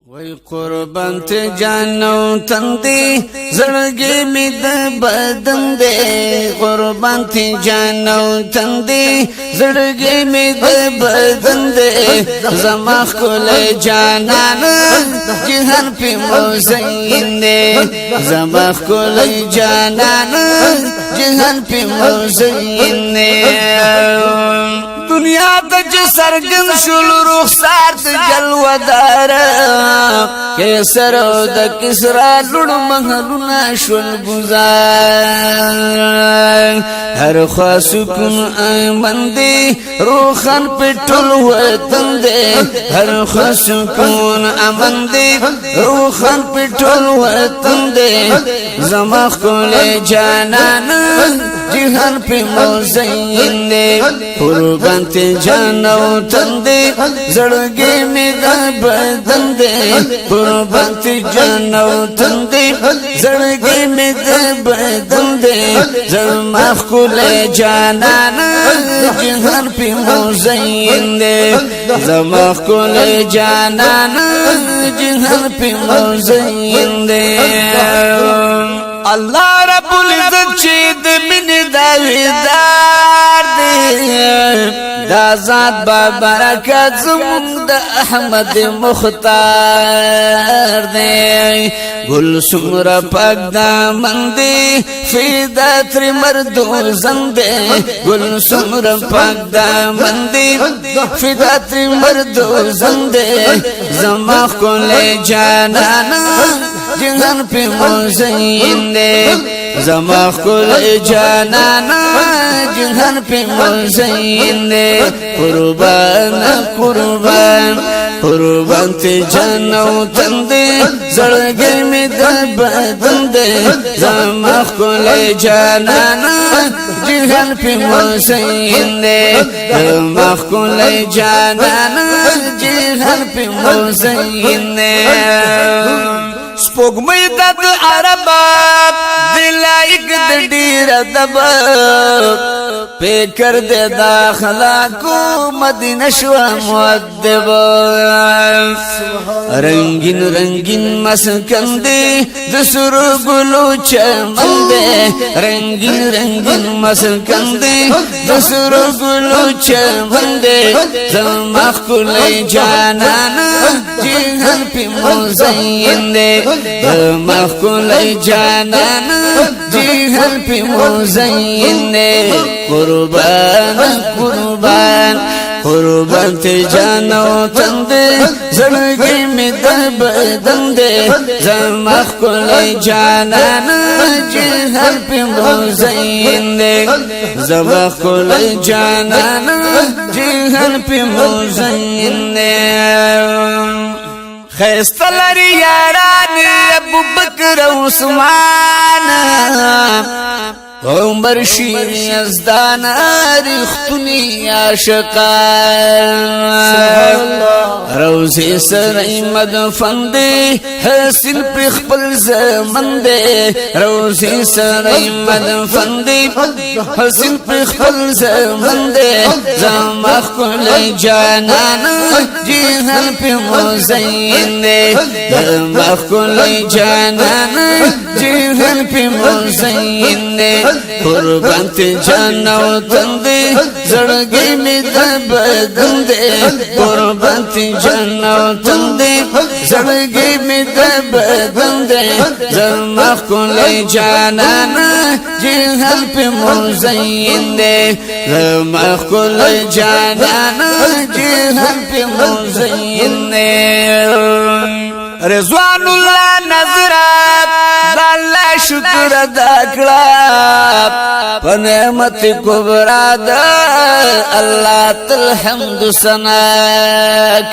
وی قربان ته جانو تندی زړګي می د بدن دې قربان ته جانو تندی زړګي می د بدن دې زما خپل جانان جهان په موزین دې زما خپل جانان جهان په موزین دې دنیا ته سرګن شول رخسار ته جلوه کیسر د کسرا لړ محلونه شول گزار هر خوا سکون امن دی روخان پټول وطن دی هر خوا سکون امن دی روخان پټول وطن دی زما خپل جانان جهان په موزین دی قربان ته جانو تندې زړګي می د بدن دې قربان ته جانو تندې زړګي می د بدن دې زما خپل جانان جهان په موزین دې زما خپل جانان جهان په موزین دې الله رب العزت چې د من داویدار دی دا ذات با برکت زمون د احمد مختار دی گل سمرا پاک دامن دی فیدا تر مردو زنده گل سمرا پاک دامن دی فیدا تر مردو زنده زما خپل جانان جهان په موزین دی زما خپل جانان جهان په موزین دی قربان قربان قربان ته جانو تندې زړګي می د بدن دې زما خپل جانان جهان په موزین دی زما خپل جانان جهان په موزین دی سپوږمۍ د عربا دلایق د ډیر ادب فکر د داخلا کو مدینه شو مؤدب رنگین رنگین مسکن دی د سر ګلو چمن دی رنگین رنگین مسکن دی د سر ګلو چمن دی زما خپل جانان جهان په موزین دی زما خپل جانان جهان په موزین دی قربان قربان قربان ته جانو تندې زړګي می د بدن دې زما خپل جانان جهان په موزین دې زما خپل جانان جهان په موزین دې خیسته لري یاران ابو بکر عثمان عمر شیر یزدان رختنی عاشقان روزی سرائی مدفن دے حاصل پر خپل زمن دے روزی سرائی مدفن دے حاصل پر خپل زمن دے زما خپل جانان جهان په موزین دے زما خپل جانان جهان په موزین دے قربان ته جانو تندې زړګي می د بدن دې قربان ته جانو تندې زړګي می د بدن دې زما خپل جانان جهان په موزین دې زما خپل جانان جهان په موزین دې رضوان الله نظر الله شکر ادا کړه په نعمت کبرا ده الله تل حمد ثنا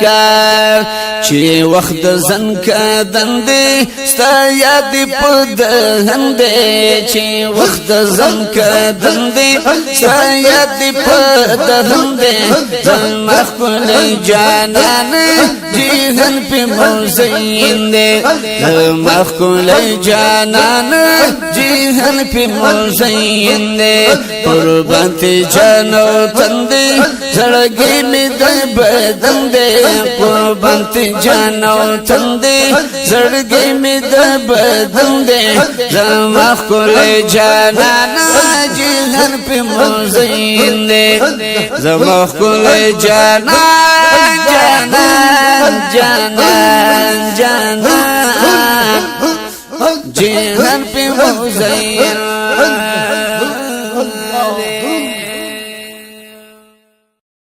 کا چې وخت زن کا دندې ستا یاد په دندې چې وخت زن کا دندې ستا یاد په دندې زما خپل جانان جهان په موزین دې زما خپل جانان جهان په موزین دې قربان ته جانو تندې زړګي مې د بدن دې قربان ته جان او تن دې زړګي مې د بدن دې زما خپل جانان جهان په مزین دې زما خپل جانان جانان جانان جانان جهان په مزین